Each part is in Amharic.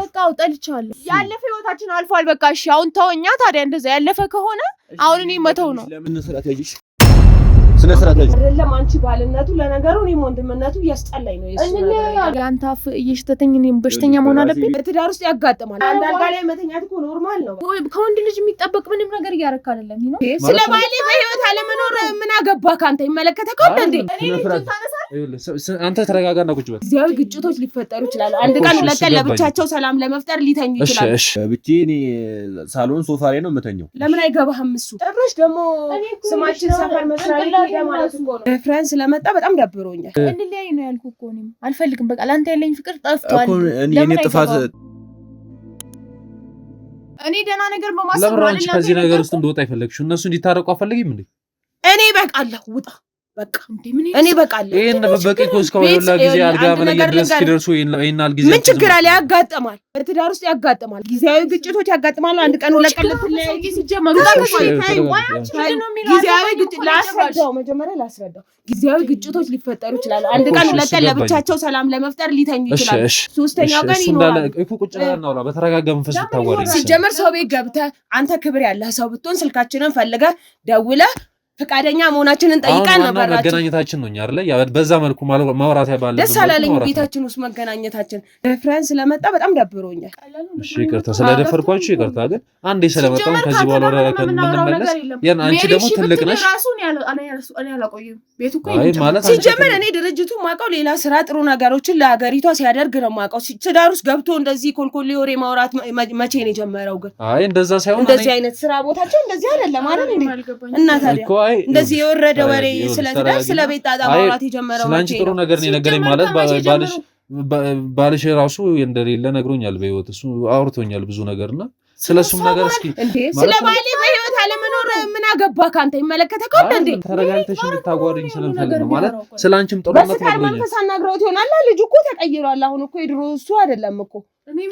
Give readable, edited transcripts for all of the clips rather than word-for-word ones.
በቃ አውጣልቻለሁ ያለፈ ህይወታችን አልፏል በቃ እሺ አሁን ተወኛ ታዲያ እንደዛ ያለፈ ከሆነ አሁን እኔ መተው ነው ለምን ስራት ያይሽ ስነ ስርዓት አይደለም አንቺ ባልነቱ ለነገሩ እኔም ወንድምነቱ ያስጠላኝ ነው የሱ ነገር ያንተ አፍ እየሽተተኝ እኔም በሽተኛ መሆን አለብኝ ትዳር ውስጥ ያጋጥማል አንድ አልጋ ላይ መተኛት እኮ ኖርማል ነው ከወንድ ልጅ የሚጠበቅ ምንም ነገር እያረክ አይደለም ነው ስለ ባሌ በህይወት አለመኖር ምን አገባ ካንተ ይመለከተክ እንዴ አንተ ተረጋጋና ቁጭ በል እዚያው ግጭቶች ሊፈጠሩ ይችላል አንድ ቀን ሁለት ቀን ለብቻቸው ሰላም ለመፍጠር ሊተኙ ይችላል እሺ ብቻ እኔ ሳሎን ሶፋ ላይ ነው የምተኛው ለምን አይገባህም እሱ ጭራሽ ደግሞ ስማችን ሰፈር መስራት ማለት እኮ ነው ፍራንስ ለመጣ በጣም ደብሮኛል እንድላይ ነው ያልኩ እኮ ነው አልፈልግም በቃ ላንተ ያለኝ ፍቅር ጠፍቷል እኮ እኔ ጥፋት እኔ ደና ነገር በማሰብ ነው አይደል ከዚህ ነገር ውስጥ እንደወጣ ይፈልግሽ እነሱ እንዲታረቁ አፈልግም እንዴ እኔ በቃለሁ ውጣ በቃ እንዴ ምን እኔ በቃለሁ ይሄን በበቂ ኮስ ከወላ ጊዜ አልጋ በለየ ድረስ ሲደርሱ ይናል ጊዜ ምን ችግር አለ ያጋጥማል በትዳር ውስጥ ያጋጥማል ጊዜያዊ ግጭቶች ያጋጥማሉ አንድ ቀን ሁለት ቀን ለተለያየ ሲጀመሩ ጊዜያዊ ግጭት ላስረዳው መጀመሪያ ላስረዳው ጊዜያዊ ግጭቶች ሊፈጠሩ ይችላል አንድ ቀን ሁለት ቀን ለብቻቸው ሰላም ለመፍጠር ሊተኙ ይችላል ሶስተኛው ቀን ይኖራል እኮ ቁጭ ብለናል በተረጋጋ መንፈስ ተታወሪ ሲጀመር ሰው ቤት ገብተህ አንተ ክብር ያለህ ሰው ብትሆን ስልካችንን ፈልገህ ደውለህ ፈቃደኛ መሆናችንን ጠይቀን ነበር መገናኘታችን ነው አይደል ያ በዛ መልኩ ማውራት ያባለ ደስ አላለኝ ቤታችን ውስጥ መገናኘታችን ፍራንስ ስለመጣ በጣም ደብሮኛል እሺ ይቅርታ ስለደፈርኳችሁ ይቅርታ ግን አንዴ ስለመጣው ከዚህ በኋላ ወራከን ምንመለስ ያን አንቺ ደግሞ ትልቅ ነሽ ራሱን እኔ አላቆይም ቤቱ እኮ ሲጀመር እኔ ድርጅቱ ማቀው ሌላ ስራ ጥሩ ነገሮችን ለሀገሪቷ ሲያደርግ ነው ማቀው ትዳር ውስጥ ገብቶ እንደዚህ ኮልኮሌ ወሬ ማውራት መቼ ነው የጀመረው ግን አይ እንደዛ ሳይሆን እንደዚህ አይነት ስራ ቦታቸው እንደዚህ አይደለም አይደል እንዴ እና ታዲያ እንደዚህ የወረደ ወሬ ስለትዳር ስለቤት ጣጣ ማውራት የጀመረው ስለአንቺ ጥሩ ነገር ነው ነገረኝ ማለት ባልሽ ራሱ እንደሌለ ነግሮኛል በህይወት እሱ አውርቶኛል ብዙ ነገርና ስለሱም ነገር እስኪ ስለ ባሌ በህይወት አለመኖር ምን አገባ ካንተ ይመለከተክ እንዴ ተረጋግተሽ እንድታጓሪኝ ስለምፈልግ ነው ማለት ስለአንቺም ጥሩ ነገር ነው መንፈስ አናግረውት ይሆናል ልጅ እኮ ተቀይሯል አሁን እኮ የድሮ እሱ አይደለም እኮ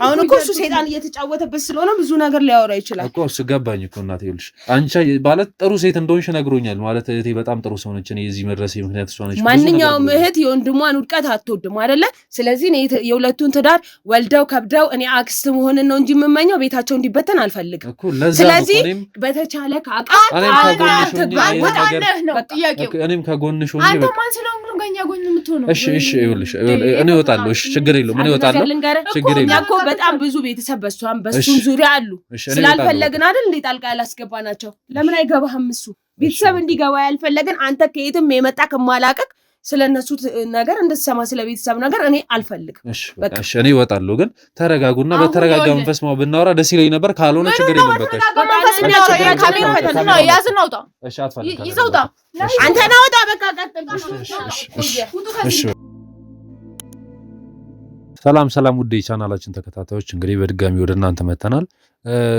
አሁን እኮ እሱ ሰይጣን እየተጫወተበት ስለሆነ ብዙ ነገር ሊያወራ ይችላል እኮ እሱ ገባኝ እኮ እናቴ ይልሽ አንቺ ማለት ጥሩ ሴት እንደሆንሽ ነግሮኛል ማለት እህቴ በጣም ጥሩ ሰው ነች እኔ እዚህ መድረሴ ምክንያት እሷ ነች ማንኛውም እህት የወንድሟን ውድቀት አትወድም አይደለ ስለዚህ እኔ የሁለቱን ትዳር ወልደው ከብደው እኔ አክስት መሆንን ነው እንጂ የምመኘው ቤታቸው እንዲበተን አልፈልግም ስለዚህ በተቻለ እኔም ከጎንሽ ሆኜ አንተ ማን ስለሆንክ ነው ገኛ ጎን የምትሆነው እሺ ይኸውልሽ እኔ እወጣለሁ እሺ ችግር የለውም እኔ እወጣለሁ ችግር የለውም እኮ በጣም ብዙ ቤተሰብ በሷም በሱም ዙሪያ አሉ ስላልፈለግን አይደል እንዴ ጣልቃ ያላስገባናቸው ለምን አይገባህም እሱ ቤተሰብ እንዲገባ ያልፈለግን አንተ ከየትም የመጣ ከማላቀቅ ስለነሱ ነገር እንድትሰማ ስለ ቤተሰብ ነገር እኔ አልፈልግም እሺ እኔ እወጣለሁ ግን ተረጋጉና በተረጋጋ መንፈስ ነው ብናወራ ደስ ይለኝ ነበር ካልሆነ ችግር የለም በቃ ያዝናውጣ እሺ አትፈልግ ይዘውጣ አንተ ናውጣ በቃ ቀጥል እሺ ሰላም ውድ የቻናላችን ተከታታዮች እንግዲህ በድጋሚ ወደ እናንተ መተናል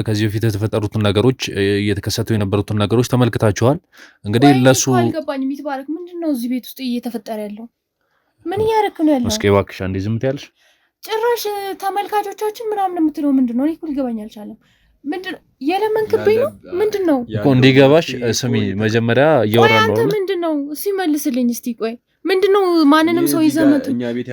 ከዚህ በፊት የተፈጠሩትን ነገሮች እየተከሰቱ የነበሩትን ነገሮች ተመልክታችኋል እንግዲህ ለሱ አልገባኝም ይትባረክ ምንድነው እዚህ ቤት ውስጥ እየተፈጠረ ያለው ምን ያረክ ነው ያለው እስኪ እባክሽ አንዴ ዝም ትያለሽ ጭራሽ ተመልካቾቻችን ምናምን የምትለው ምንድነው እኔ እኮ ሊገባኝ አልቻለም ምንድነው የለመንክብኝ ነው ምንድነው እኮ እንዲገባሽ ስሚ መጀመሪያ እያወራን ነው ምንድነው ሲመልስልኝ እስቲ ቆይ ምንድነው ማንንም ሰው ይዘመት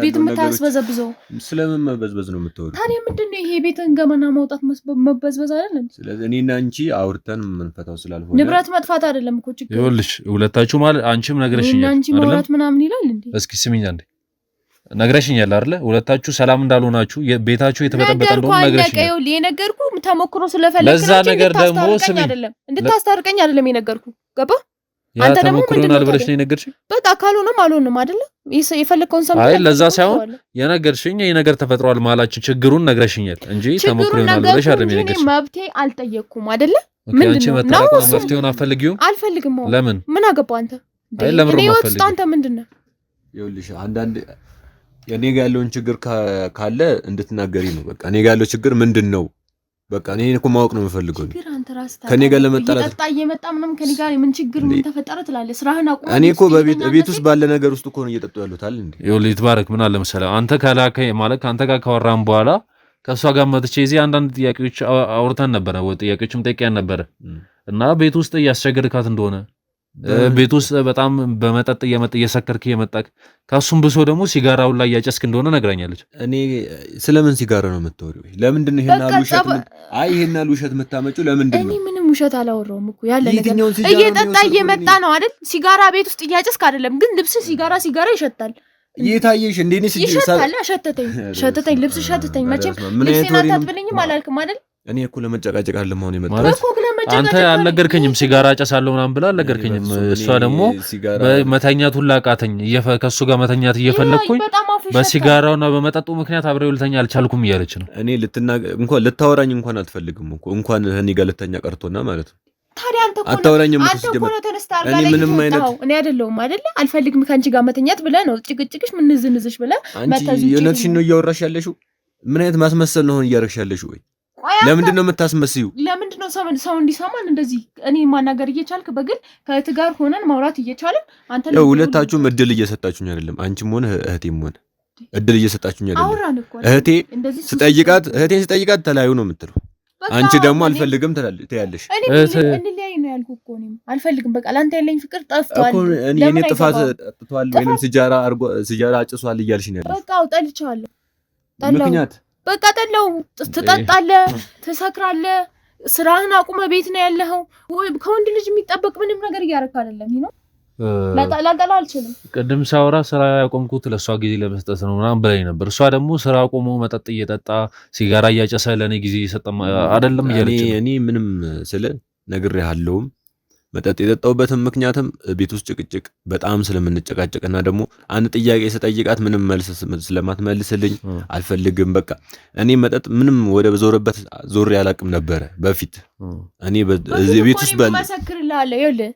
ቤት የምታስበዘብዘው ስለምን መበዝበዝ ነው የምትወሪው ታዲያ ምንድነው ይሄ ቤትን ገመና ማውጣት መበዝበዝ አይደለም ስለዚህ እኔና አንቺ አውርተን መንፈታው ስላልሆነ ንብረት መጥፋት አይደለም እኮ ችግር ይኸውልሽ ሁለታችሁ ማለት አንቺም ነግረሽኛል አንቺ ማውራት ምናምን ይላል እንዴ እስኪ ስሚኝ አንዴ ነግረሽኛል አይደል ሁለታችሁ ሰላም እንዳልሆናችሁ ቤታችሁ የተበጠበጠ እንደሆነ ነግረሽኛል ነገርኩ የነገርኩ ተሞክሮ ስለፈለክ ለዛ ነገር ደግሞ ስሚ እንድታስታርቀኝ አይደለም የነገርኩ ገባ አንተ ደግሞ ምንድነው ብለሽ ነው የነገርሽኝ በቃ ካልሆነም አልሆነም አይደል የፈለከውን ሰምተህ አይ ለዛ ሳይሆን የነገርሽኝ የነገር ተፈጥሯል ማላችሁ ችግሩን ነግረሽኛል እንጂ ተሞክሮ ይሆናል ብለሽ አይደለም የነገርሽኝ መብቴ አልጠየቅኩም አይደል ምንድነው መተራቆ መፍትሄውን አልፈልጊው አልፈልግም ለምን ምን አገባው አንተ አይ ለምን ነው የወጣው አንተ ምንድነው ይኸውልሽ አንዳንድ የኔ ጋር ያለውን ችግር ካለ እንድትናገሪ ነው በቃ እኔ ጋር ያለው ችግር ምንድነው በቃ እኔ እኮ ማወቅ ነው የምፈልገው ከኔ ጋር ለመጣላት ተጣጣ እየመጣ ምንም ከኔ ጋር ምን ችግር ምን ተፈጠረ ትላለህ ስራህን አቁም እኔ እኮ በቤት ውስጥ ባለ ነገር ውስጥ እኮ ነው እየጠጡ ያሉት አይደል እንዴ ይኸውልህ ይትባረክ ምን አለ መሰለህ አንተ ካላከ ማለት አንተ ጋር ካወራን በኋላ ከሷ ጋር መጥቼ እዚህ አንዳንድ ጥያቄዎች አውርተን ነበር ጥያቄዎችም ጠይቀን ነበር እና ቤት ውስጥ እያስቸገርካት እንደሆነ ቤት ውስጥ በጣም በመጠጥ እየሰከርክ እየመጣክ ከሱም ብሶ ደግሞ ሲጋራው ላይ ያጨስክ እንደሆነ ነግራኛለች። እኔ ስለምን ሲጋራ ነው የምትወሪው? ለምንድን ነው ይሄን ውሸት የምታመጪው? ለምንድን ነው? እኔ ምንም ውሸት አላወራሁም እኮ ያለ ነገር እየጠጣ እየመጣ ነው አይደል? ሲጋራ ቤት ውስጥ እያጨስክ አይደለም፣ ግን ልብስ ሲጋራ ይሸታል። እየታየሽ እንዴ? እኔ ይሸታል። ሸተተኝ ልብስ ሸተተኝ። መቼም ልብሴን አታጥብልኝም አላልክም አይደል? እኔ እኮ ለመጨቃጨቅ አለ መሆን የመጣው አንተ አልነገርከኝም። ሲጋራ አጨሳለሁ ምናምን ብላ አልነገርከኝም። እሷ ደግሞ በመተኛት ሁላ ቃተኝ ከሱ ጋር መተኛት እየፈለግኩኝ በሲጋራውና በመጠጡ ምክንያት አብሬው ልተኛ አልቻልኩም እያለች ነው። እኔ እንኳን ልታወራኝ እንኳን አትፈልግም እኮ እንኳን እኔ ጋር ልተኛ ቀርቶና ማለት ነው። ታዲያ አንተ እኮ አታወራኝም እኮ ነው ተነስታል ጋር ምንም አይነት እኔ አይደለሁም አይደለ? አልፈልግም ካንቺ ጋር መተኛት ብለህ ነው ጭቅጭቅሽ ምን ዝንዝሽ ብለህ መታዚህ የነትሽ ነው እያወራሽ ያለሽው። ምን አይነት ማስመሰል ነው እያደረግሽ ያለሽው? ወይ ለምንድን ነው የምታስመስዩ? ለምንድን ነው ሰው እንዲሰማን እንደዚህ እኔ ማናገር እየቻልክ በግል ከእህት ጋር ሆነን ማውራት እየቻልን አንተ ነው ሁለታችሁም እድል እየሰጣችሁኝ አይደለም? አንቺም ሆነ እህቴም ሆነ እድል እየሰጣችሁኝ አይደለም? እህቴን ስጠይቃት ተለያዩ ነው የምትለው። አንቺ ደግሞ አልፈልግም ትያለሽ። እኔ እንለያይ ነው ያልኩህ እኮ እኔም አልፈልግም። በቃ ላንተ ያለኝ ፍቅር ጠፍቷል እኮ እኔ ጥፋት ጠጥቷል ወይንም ሲጃራ አጭሷል እያልሽ ነው ያለሽ። በቃ ጠልቻለሁ። ምክንያት በቃ ጠላው። ትጠጣለህ፣ ትሰክራለህ፣ ስራህን አቁመ ቤት ነው ያለኸው። ከወንድ ልጅ የሚጠበቅ ምንም ነገር እያደረክ አይደለም። ይሄ ነው ላጠላ አልችልም። ቅድም ሳወራ ስራ ያቆምኩት ለእሷ ጊዜ ለመስጠት ነው ምናምን ብላኝ ነበር። እሷ ደግሞ ስራ አቁሞ መጠጥ እየጠጣ ሲጋራ እያጨሰ ለእኔ ጊዜ እየሰጠ አይደለም እያለች ነው። እኔ ምንም ስለ ነግሬሃለሁም መጠጥ የጠጣሁበትም ምክንያትም ቤት ውስጥ ጭቅጭቅ በጣም ስለምንጨቃጨቅና ደግሞ አንድ ጥያቄ ስጠይቃት ምንም መልስ ስለማትመልስልኝ አልፈልግም። በቃ እኔ መጠጥ ምንም ወደ ዞረበት ዞሬ አላቅም ነበረ በፊት። እኔ በዚህ ቤት ውስጥ መሰክርልሃለሁ። ይኸውልህ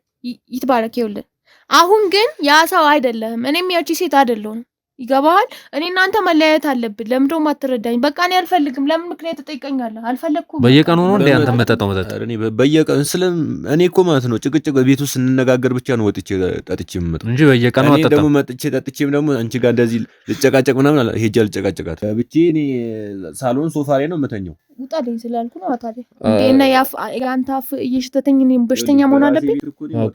ይትባረክ። ይኸውልህ አሁን ግን ያ ሰው አይደለህም፣ እኔም ያቺ ሴት አይደለሁም። ይገባሃል? እኔ እናንተ መለያየት አለብን። ለምን ደሞ አትረዳኝ? በቃ እኔ አልፈልግም። ለምን ምክንያት ትጠይቀኛለህ? አልፈለኩም። በየቀኑ ነው እንዴ አንተ መጠጣው? መጠጥ እኔ በየቀኑ እኔ እኮ ማለት ነው ጭቅጭቅ ቤት ውስጥ ስንነጋገር ብቻ ነው ወጥቼ ጠጥቼ የምመጣው እንጂ በየቀኑ አትጠጣም። ደግሞ መጥቼ ጠጥቼም ደግሞ አንቺ ጋር እንደዚህ ልጨቃጨቅ ምናምን ሄጄ ልጨቃጨቃት ብቻ እኔ ሳሎን ሶፋ ላይ ነው የምተኛው። ውጣልኝ ስላልኩ ነው ታዲያ እንዴና ያንተ አፍ እየሽተተኝ እኔም በሽተኛ መሆን አለብኝ።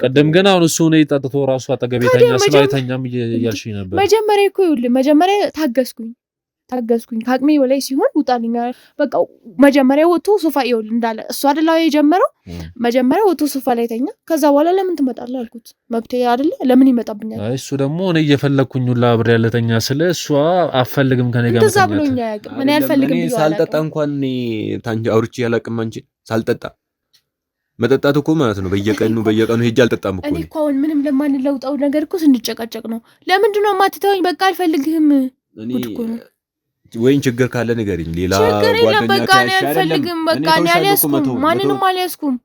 ቀደም ግን አሁን እሱ ነው የጠጥቶ ራሱ አጠገቤተኛ ስላይተኛም እያልሽኝ ነበር። መጀመሪያ እኮ ይኸውልህ መጀመሪያ ታገስኩኝ ከአቅሜ በላይ ሲሆን ውጣልኝ። በቃ መጀመሪያ ወጥቶ ሶፋ ይኸውልህ እንዳለ እሱ አይደለም የጀመረው። መጀመሪያ ወጥቶ ሶፋ ላይ ተኛ። ከዛ በኋላ ለምን ትመጣለህ አልኩት። መብቴ አይደለ? ለምን ይመጣብኛል? እሱ ደግሞ እኔ እየፈለኩኝ ሁላ አብሬ ያለተኛ ስለ እሷ አፈልግም ከኔ ጋር እንደዛ ብሎኛ ያቅም እኔ አልፈልግም ብዬ ሳልጠጣ እንኳን እኔ ታንጂ አውርቼ ያላቅም አንቺ ሳልጠጣ መጠጣት እኮ ማለት ነው በየቀኑ ሄጄ አልጠጣም እኮ። እኔ እኮ አሁን ምንም ለማንለውጣው ነገር እኮ ስንጨቃጨቅ ነው። ለምንድን ነው የማትተወኝ? በቃ አልፈልግህም። ጉድ እኮ ነው። ወይን ችግር ካለ ንገሪኝ። ሌላ ጓደኛ በቃ እኔ አልፈልግም። በቃ እኔ አልያዝኩም፣ ማንንም አልያዝኩም።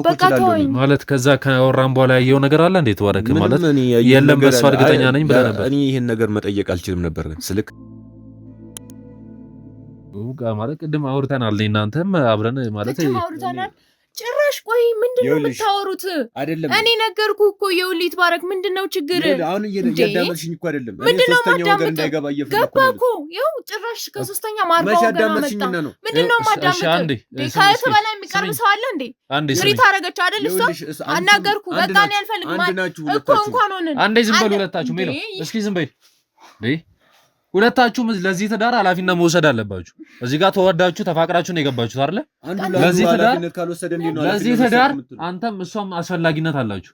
በቃ ተወኝ ማለት ከዛ ከወራን በኋላ ያየው ነገር አለ እንዴት ወረክ ማለት የለም። በሷ እርግጠኛ ነኝ ብለህ ነበር። እኔ ይሄን ነገር መጠየቅ አልችልም ነበር ግን ስልክ ማለት ቅድም አውርተናል። እናንተም አብረን ማለት አውርተናል። ጭራሽ ቆይ ምንድነው የምታወሩት? እኔ ነገርኩህ እኮ የውሊት ባረክ ምንድነው ችግር? አሁን እያዳመጥሽኝ እኮ አይደለም። እኔ ሶስተኛው ወገን እንዳይገባ እየፈለኩ ነው እኮ። ይኸው ጭራሽ ከሶስተኛ ማርባው ገና መጣ። ምንድነው ማዳመጥ? ከእህት በላይ የሚቀርብ ሰው አለ እንዴ? ምሪት አረገች አይደል? እሷ አናገርኩህ። በቃ እኔ አልፈልግም እኮ እንኳን ሆነን አንዴ ዝም በሉ ሁለታችሁ። ሜሎ እስኪ ዝም በይ እንዴ! ሁለታችሁም ለዚህ ትዳር ኃላፊነት መውሰድ አለባችሁ። እዚህ ጋር ተወዳችሁ ተፋቅራችሁ ነው የገባችሁት አይደለ? ለዚህ ትዳር አንተም እሷም አስፈላጊነት አላችሁ።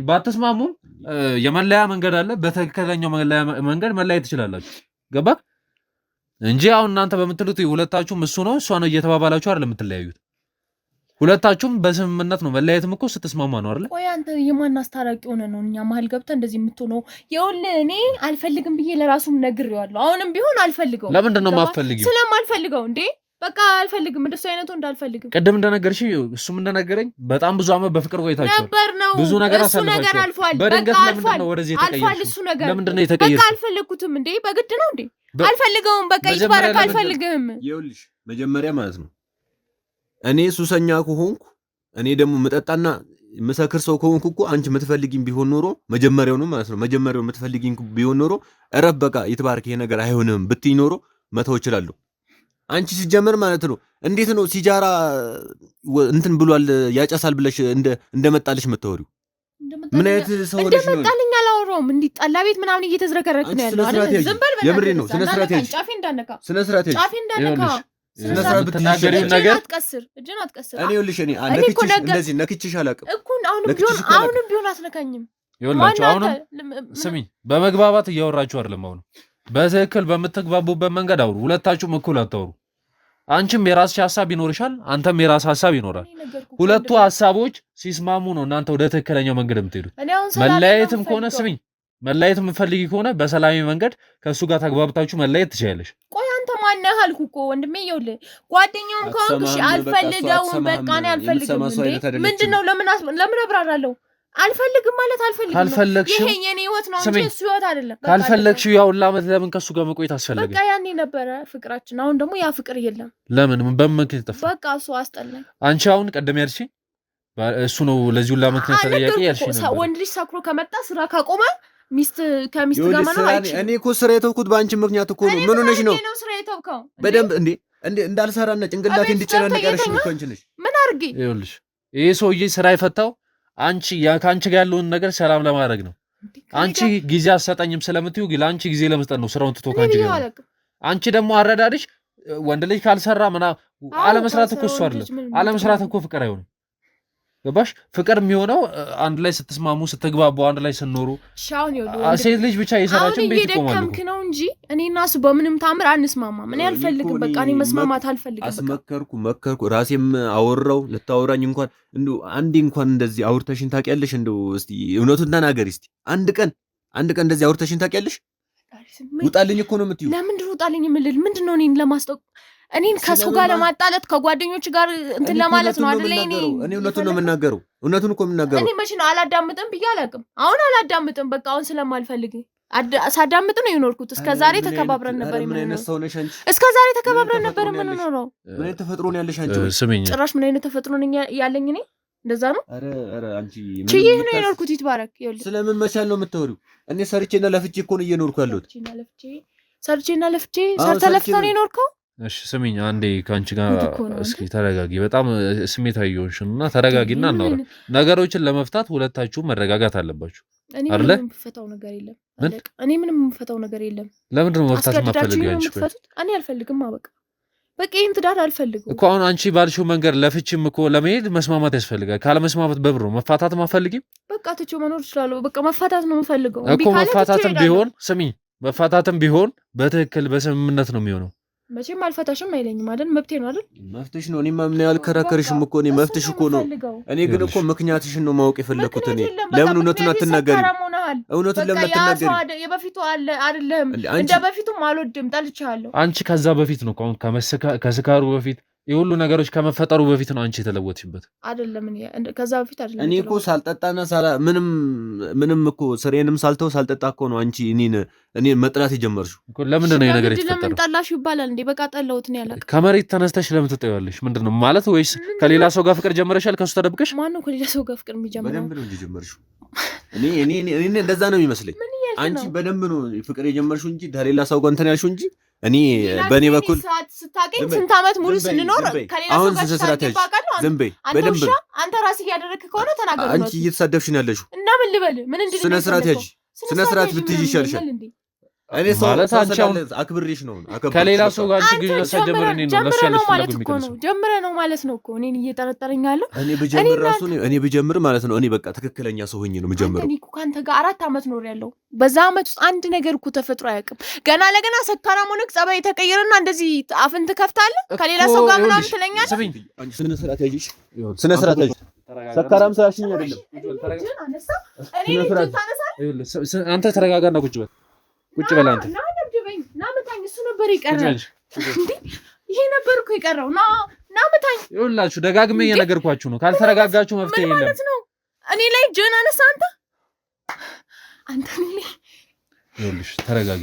ባትስማሙም የመለያ መንገድ አለ። በትክክለኛው መንገድ መለያየት ትችላላችሁ። ገባክ? እንጂ አሁን እናንተ በምትሉት ሁለታችሁም እሱ ነው እሷ ነው እየተባባላችሁ አይደል የምትለያዩት። ሁለታችሁም በስምምነት ነው። መለያየትም እኮ ስትስማማ ነው አይደል? ቆይ አንተ የማን አስታራቂ ሆነ ነው እኛ መሀል ገብተህ እንደዚህ የምትሆነው? ይኸውልህ እኔ አልፈልግም ብዬ ለራሱም ነግሬዋለሁ። አሁንም ቢሆን አልፈልገው። ለምንድን ነው የማትፈልጊው? ስለማልፈልገው እንዴ በቃ አልፈልግም። እንደሱ አይነቱ እንዳልፈልግም ቅድም እንደነገርሽ እሱም እንደነገረኝ በጣም ብዙ ዓመት በፍቅር ቆይታችሁ ነበር ነው ብዙ ነገር አሳልፋችሁ አልፏል። በድንገት ለምንድን ነው ወደዚህ የተቀየርሽው? እሱ ነገር ለምንድን ነው የተቀየርሽው? በቃ አልፈለኩትም እንዴ በግድ ነው እንዴ? አልፈልገውም። በቃ ይባረክ አልፈልግም። ይኸውልሽ መጀመሪያ ማለት ነው እኔ ሱሰኛ ከሆንኩ እኔ ደግሞ መጠጣና መሰክር ሰው ከሆንኩ እኮ አንቺ የምትፈልጊኝ ቢሆን ኖሮ መጀመሪያው ነው ማለት ነው መጀመሪያው የምትፈልጊኝ ቢሆን ኖሮ እረፍ በቃ ይትባረክ ይሄ ነገር አይሆንም ብትይ ኖሮ መተው እችላለሁ። አንቺ ሲጀመር ማለት ነው እንዴት ነው ሲጃራ እንትን ብሏል ያጨሳል ብለሽ እንደመጣልሽ የምታወሪው? ምን አይነት ሰው ነሽ ነው? እንደመጣልኝ አላወራውም። እንዲህ ጠላ ቤት ምናምን እየተዝረከረክ ነው ያለው አይደል? ዝም በል በቃ። የምሬ ነው። ስነ ስርዓት ያዥ። ጫፌ እንዳነካ ስነ ስርዓት ያዥ። ጫፌ እንዳነካ ስነ ስርዓት ብትናገሪ ነገር እጅን አትቀስር። እኔ ይኸውልሽ እኔ ነክችሽ እንደዚህ ነክችሽ አላውቅም እኮ አሁንም ቢሆን አትነካኝም። ይኸውላችሁ አሁንም ስሚኝ፣ በመግባባት እያወራችሁ አይደለም። አሁን በትክክል በምትግባቡበት መንገድ አውሩ። ሁለታችሁም እኩል አታውሩ። አንቺም የራስሽ ሐሳብ ይኖርሻል፣ አንተም የራስ ሐሳብ ይኖራል። ሁለቱ ሐሳቦች ሲስማሙ ነው እናንተ ወደ ትክክለኛው መንገድ የምትሄዱት። መለያየትም ከሆነ ስሚኝ፣ መለያየት የምትፈልጊ ከሆነ በሰላማዊ መንገድ ከእሱ ጋር ተግባብታችሁ መለያየት ትችያለሽ። ቆይ አንተ ማነህ አልኩ እኮ ወንድሜ። ይኸውልህ ጓደኛውን ከሆንክ እሺ፣ አልፈልገውም በቃ እኔ አልፈልግም። ምንድነው ለምን አብራራለሁ? አልፈልግም ማለት አልፈልግም። ካልፈለግሽ ይሄ የኔ ህይወት ነው እንጂ እሱ ህይወት አይደለም። ካልፈለግሽ ያው ለምን ከሱ ጋር መቆየት አስፈለገ? በቃ ያኔ ነበረ ፍቅራችን። አሁን ደግሞ ያ ፍቅር የለም። ለምን በምን ምክንያት ጠፋ? በቃ እሱ አስጠላኝ። አንቺ አሁን ቀደም ያልሽኝ እሱ ነው ለዚህ ሁላ ምክንያት ተጠያቂ ያልሽኝ ነበር። ወንድ ልጅ ሰክሮ ከመጣ ስራ ካቆመ ከሚስት ጋር መኖር አይችልም። እኔ እኮ ስራ የተውኩት በአንቺ ምክንያት እኮ ነው። ምን ሆነሽ ነው ስራ የተውከው? በደንብ እንዴ እንዳልሰራና ጭንቅላቴ እንዲጨናነቅ ያረሽ ነው አንቺ ነሽ። ምን አድርጌ? ይኸውልሽ ይሄ ሰውዬ ስራ የፈታው አንቺ ከአንቺ ጋር ያለውን ነገር ሰላም ለማድረግ ነው። አንቺ ጊዜ አሰጠኝም ስለምትዩ ለአንቺ ጊዜ ለመስጠት ነው ስራውን ትቶ ካንቺ ጋር። አንቺ ደግሞ አረዳድሽ ወንድ ልጅ ካልሰራ አለመስራት እኮ እሱ አይደለም። አለመስራት እኮ ፍቅር አይሆንም። ገባሽ? ፍቅር የሚሆነው አንድ ላይ ስትስማሙ ስትግባቡ አንድ ላይ ስንኖሩ። ሴት ልጅ ብቻ የሰራችን ቤት ቆማለሁ ነው እንጂ እኔና እሱ በምንም ታምር አንስማማም። እኔ አልፈልግም። በቃ እኔ መስማማት አልፈልግም። መከርኩ ራሴም አወራው። ልታወራኝ እንኳን አንዴ እንኳን እንደዚህ አውርተሽኝ ታውቂያለሽ? እንደው እስቲ እውነቱን ተናገሪ እስቲ። አንድ ቀን እንደዚህ አውርተሽኝ ታውቂያለሽ? ውጣልኝ እኮ ነው የምትይው። ለምንድን ነው ውጣልኝ የምልል? ምንድን ነው እኔን ለማስጠቅ እኔን ከሰው ጋር ለማጣለት ከጓደኞች ጋር እንትን ለማለት ነው አይደል? እኔ እውነቱን ነው የምናገረው። እውነቱን እኮ የምናገረው እኔ መቼ ነው አላዳምጥም ብዬ አላውቅም። አሁን አላዳምጥም በቃ አሁን ስለማልፈልግ ሳዳምጥ ነው የኖርኩት። እስከዛሬ ተከባብረን ነበር የምንኖረው። እስከዛሬ ተከባብረን ነበር የምንኖረው። ምን አይነት ተፈጥሮ ነው ያለሽ አንቺ? ጭራሽ ምን አይነት ተፈጥሮ ነው ያለኝ እኔ? እንደዛ ነው። ኧረ አንቺ ችዬ ነው የኖርኩት። ይትባረክ። ይኸውልህ ስለምን መቻል ነው የምታወሪው? እኔ ሰርቼና ለፍቼ እኮ ነው እየኖርኩ ያለሁት። ሰርቼና ለፍቼ ሰርተህ ነው የኖርከው። እሺ ስሚኝ፣ አንዴ ከአንቺ ጋር እስኪ ተረጋጊ። በጣም ስሜታዊ የሆንሽ እና ተረጋጊና እናውራ። ነገሮችን ለመፍታት ሁለታችሁም መረጋጋት አለባችሁ አይደለ? እኔ ምንም የምፈታው ነገር የለም። ለምንድን ነው መፍታት የማትፈልጊው አንቺ? እኔ አልፈልግም። በቃ ይሄን ትዳር አልፈልግም እኮ። አሁን አንቺ ባልሽው መንገድ ለፍቺም እኮ ለመሄድ መስማማት ያስፈልጋል። ካለ መስማማት በብሮ መፋታት ማፈልጊም። በቃ ትቼው መኖር እችላለሁ። በቃ መፋታት ነው የምፈልገው እኮ። መፋታትም ቢሆን ስሚኝ፣ መፋታትም ቢሆን በትክክል በስምምነት ነው የሚሆነው። መቼም አልፈታሽም አይለኝም አይደል? መብቴ ነው አይደል? መፍትሽ ነው። እኔማ ምን ያልከራከርሽም እኮ እኔ መፍትሽ እኮ ነው። እኔ ግን እኮ ምክንያትሽን ነው ማወቅ የፈለኩት። እኔ ለምን እውነቱን አትናገሪ? እውነቱን ለምን አትናገሪ? የበፊቱ አይደለም እንደ በፊቱም አልወድም፣ ጠልቻለሁ። አንቺ ከዛ በፊት ነው ከስካሩ በፊት የሁሉ ነገሮች ከመፈጠሩ በፊት ነው አንቺ የተለወጥሽበት አይደለም። ከዛ በፊት አይደለም። እኔ እኮ ሳልጠጣና ምንም እኮ ስሬንም ሳልተው ሳልጠጣ እኮ ነው አንቺ እኔ መጥላት የጀመርሽው እኮ። ለምንድን ነው የነገር የተፈጠረው? ለምን ጠላሽ ይባላል እንዴ? በቃ ጠላሁት ነው ያላልኩት። ከመሬት ተነስተሽ ለምን ትጠይዋለሽ? ምንድን ነው ማለት? ወይስ ከሌላ ሰው ጋር ፍቅር ጀመረሻል? ከሱ ተደብቀሽ? ማን ነው ከሌላ ሰው ጋር ፍቅር የሚጀምረው? በደንብ ነው እንጂ ጀመርሽው። እኔ እንደዛ ነው የሚመስለኝ። አንቺ በደንብ ነው ፍቅር የጀመርሽው እንጂ ከሌላ ሰው ጋር እንትን ያልሽው እንጂ እኔ በእኔ በኩል ስታገኝ ስንት ዓመት ሙሉ ስንኖር ከሌላ ሰው ጋር ስትራቴጂ ዝም በይ። በደንብ አንተ ራስህ እያደረግህ ከሆነ ተናገር። አንቺ እየተሳደብሽ ነው ያለሽው እና ምን ልበል? ምን እንድል ስነ ስትራቴጂ ስነ ስርዓት ብትይዥ ይሻልሻል። እኔ ሰው አክብሬሽ ነው ከሌላ ሰው ጋር አንቺ ግንኙነት ሳትጀምር እኔ ነው ለሱ ያለሽ ፍላጎት የሚቀርሰው ጀምረህ ነው ማለት ነው እኮ እኔን እየጠረጠረኝ ያለው። እኔ ብጀምር ማለት ነው እኔ በቃ ትክክለኛ ሰው ሆኜ ነው የምጀምረው። እኔ እኮ ከአንተ ጋር 4 ዓመት ኖር ያለው በዛ ዓመት ውስጥ አንድ ነገር እኮ ተፈጥሮ አያውቅም። ገና ለገና ሰካራም ሆነህ ጸባይ ተቀየረና እንደዚህ አፍን ትከፍታለህ ከሌላ ሰው ጋር ምናምን ትለኛለህ። ስነ ስርዓት ያዥሽ፣ ስነ ስርዓት ያዥሽ። ሰካራም ስላልሽኝ አይደለም። አንተ ተረጋጋና ቁጭ በል ቁጭ በል አንተ። ና መታኝ። እሱ ነበር የቀረው እንዴ? ይሄ ነበር እኮ የቀረው። ና መታኝ። ይኸውላችሁ ደጋግሜ እየነገርኳችሁ ነው። ካልተረጋጋችሁ መፍትሄ የለም ማለት ነው። እኔ ላይ እጅህን አነሳ አንተ እኔ ላይ። ይኸውልሽ ተረጋጊ።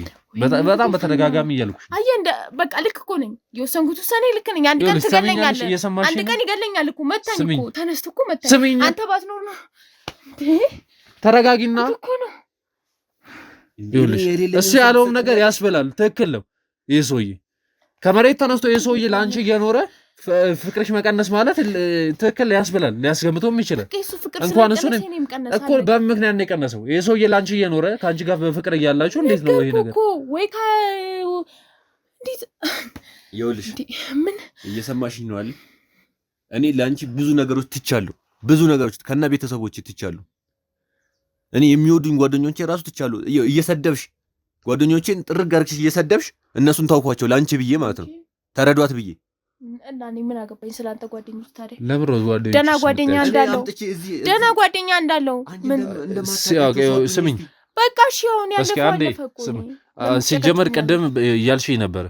በጣም በተደጋጋሚ እያልኩሽ ነው። አየህ በቃ ልክ እኮ ነኝ። የወሰንኩት ውሳኔ ልክ ነኝ። አንድ ቀን ትገለኛለህ፣ አንድ ቀን ይገለኛል እኮ። መታኝ እኮ ተነስቶ እኮ መታኝ። አንተ ባትኖር ነው እንዴ? ተረጋጊና እኮ ነው። ይኸውልሽ እሱ ያለውም ነገር ያስበላል። ትክክል ነው ይሄ ሰውዬ። ከመሬት ተነስቶ የሰውዬ ላንቺ እየኖረ ፍቅርሽ መቀነስ ማለት ትክክል ያስብላል ሊያስገምተውም ይችላል እንኳን እሱ እኮ በምን ምክንያት ነው የቀነሰው የሰውዬ ላንቺ እየኖረ ካንቺ ጋር በፍቅር እያላችሁ እንዴት ነው ይሄ ነገር ወይ እንዴት ይኸውልሽ ምን እየሰማሽኝ ነው አይደል እኔ ላንቺ ብዙ ነገሮች ትቻለሁ ብዙ ነገሮች ከና ቤተሰቦች ትቻለሁ እኔ የሚወዱኝ ጓደኞቼ ራሱ ትቻለሁ እየሰደብሽ ጓደኞቼን ጥርግ አርክሽ እየሰደብሽ እነሱን ታውቋቸው ላንቺ ብዬ ማለት ነው ተረዷት ብዬ እና እኔ ምን አገባኝ ስላንተ ጓደኞች ታዲያ ለምን ጓደኞች ደና ጓደኛ እንዳለው ምን ስሚኝ በቃ እሺ አሁን ያለፈው ሲጀመር ቀደም እያልሽኝ ነበር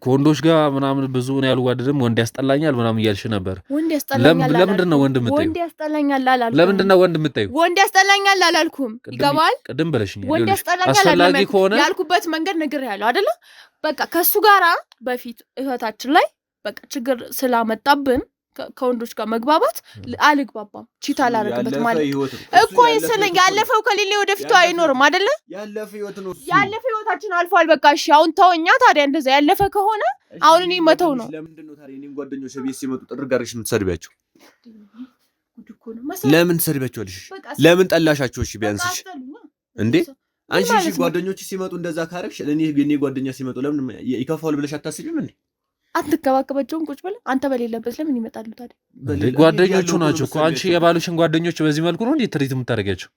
ከወንዶች ጋር ምናምን ብዙ ነው ያልዋደድም ወንድ ያስጠላኛል ምናምን እያልሽ ነበር ወንድ ያስጠላኛል ለምንድን ነው ወንድ የምትጠይው ወንድ ያስጠላኛል አላልኩም ለምንድን ነው ወንድ የምትጠይው ወንድ ያስጠላኛል አላልኩም ይገባል ቀደም ብለሽኛል ወንድ ያስጠላኛል አላልኩም ያልኩበት መንገድ ነገር ያለው አይደለ በቃ ከሱ ጋራ በፊት እህታችን ላይ በቃ ችግር ስላመጣብን ከወንዶች ጋር መግባባት አልግባባም ቺታ አላረግበት ማለት እኮ ይሰለኝ ያለፈው ከሌለ ወደፊቱ አይኖርም አይደለ ያለፈው ህይወታችን አልፏል በቃ እሺ አሁን ተወኛ ታዲያ እንደዛ ያለፈ ከሆነ አሁን እኔ መተው ነው ለምንድነው ታዲያ እኔም ጓደኞቼ ቤት ሲመጡ ጥርግ አድርገሽ የምትሰድቢያቸው ለምን ትሰድቢያቸዋለሽ ለምን ጠላሻቸው እሺ ቢያንስሽ እንዴ አንቺ እሺ ጓደኞች ሲመጡ እንደዛ ካረክሽ እኔ የኔ ጓደኛ ሲመጡ ለምን ይከፋዋል ብለሽ አታስቢም እንዴ አትከባከባቸውም ቁጭ ብለ አንተ በሌለበት ለምን ይመጣሉ ታዲያ ጓደኞቹ ናቸው እኮ አንቺ የባሉሽን ጓደኞች በዚህ መልኩ ነው እንዴ ትሪት የምታደርጋቸው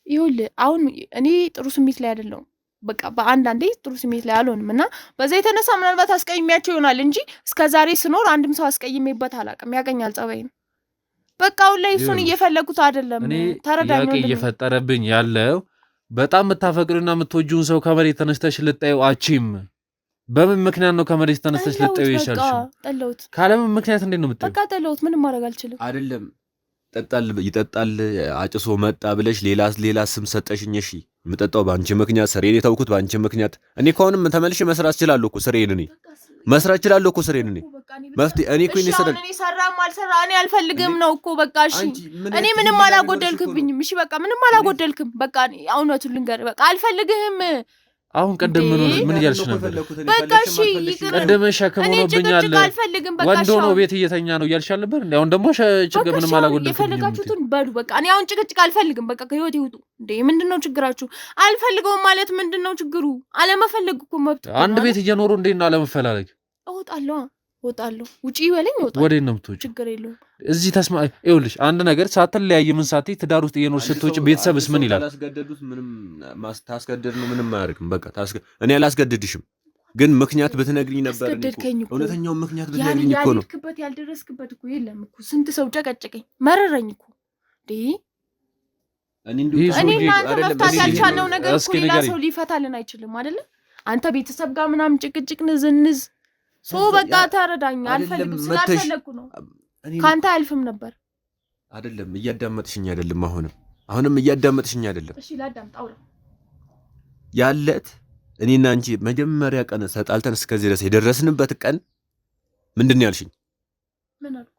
ይኸውልህ አሁን እኔ ጥሩ ስሜት ላይ አይደለሁም በቃ በአንዳንዴ ጥሩ ስሜት ላይ አልሆንም እና በዛ የተነሳ ምናልባት አስቀይሜያቸው ይሆናል እንጂ እስከዛሬ ስኖር አንድም ሰው አስቀይሜበት አላውቅም ያገኛል ጸባይ ነው በቃ አሁን ላይ እሱን እየፈለጉት አይደለም ተረዳኝ ነው እየፈጠረብኝ ያለው በጣም የምታፈቅሩና የምትወጂውን ሰው ከመሬት ተነስተሽ ልጠይው አቺም በምን ምክንያት ነው ከመሬት ተነስተሽ ልጠይው ይሻልሽ ጠለውት ካለምን ምክንያት እንዴት ነው የምትጠይው በቃ ጠለውት ምንም ማድረግ አልችልም አይደለም ይጠጣል አጭሶ መጣ ብለሽ ሌላ ስም ሰጠሽኝ እሺ የምጠጣው ባንቺ ምክንያት ስሬን የተውኩት ባንቺ ምክንያት እኔ ከሆነም ተመልሼ መስራት እችላለሁ እኮ ስሬን እኔ መስራት እችላለሁ እኮ ስሬን እኔ መፍትሄ እኔ እኮ እኔ ሰራም አልሰራ እኔ አልፈልግም ነው እኮ በቃ እሺ እኔ ምንም አላጎደልክብኝም እሺ በቃ ምንም አላጎደልክም በቃ እውነቱን ልንገር በቃ አልፈልግህም አሁን ቀደም ምን እያልሽ ነበር በቃ እሺ ቀደም ሸክም ሆኖብኛል ወንድ ሆኖ ቤት እየተኛ ነው እያልሽ ነበር እንዴ አሁን ደግሞ ችግር ምንም አላጎደልኩም የፈለጋችሁትን በሉ በቃ እኔ አሁን ጭቅጭቅ አልፈልግም በቃ ከህይወት ይውጡ እንዴ ምንድነው ችግራችሁ አልፈልገውም ማለት ምንድነው ችግሩ አለመፈለግ እኮ መብት አንድ ቤት እየኖሩ እንዴ ነው አለመፈላለግ እወጣለሁ ውጪ ይበለኝ እወጣለሁ ወዴት ነው የምትወጪው ችግር የለውም እዚህ ይኸውልሽ አንድ ነገር ሳትለያይ ምን ሳትይ ትዳር ውስጥ እየኖርሽ ስትወጪ ቤተሰብስ ምን ይላል አላስገደዱት ምንም ታስገደድ ነው ምንም አያደርግም በቃ እኔ አላስገድድሽም ግን ምክንያት ብትነግሪኝ ነበር እውነተኛው ምክንያት ብትነግሪኝ እኮ ነው ያልደረስክበት እኮ የለም እኮ ስንት ሰው ጨቀጨቀኝ መረረኝ እኮ እንዴ እኔ እናንተ መፍታት ያልቻልነው ነገር እኮ ሌላ ሰው ሊፈታልን አይችልም አይደለ አንተ ቤተሰብ ጋር ምናምን ጭቅጭቅ ንዝንዝ ሶ በቃ ተረዳኝ አልፈልግም ስላልፈለኩ ነው ካንተ አልፍም ነበር አይደለም እያዳመጥሽኝ አይደለም አሁንም እያዳመጥሽኝ አይደለም እሺ ላዳምጣው ያለት እኔና አንቺ መጀመሪያ ቀን ተጣልተን እስከዚህ ድረስ የደረስንበት ቀን ምንድነው ያልሽኝ ምን አልኩ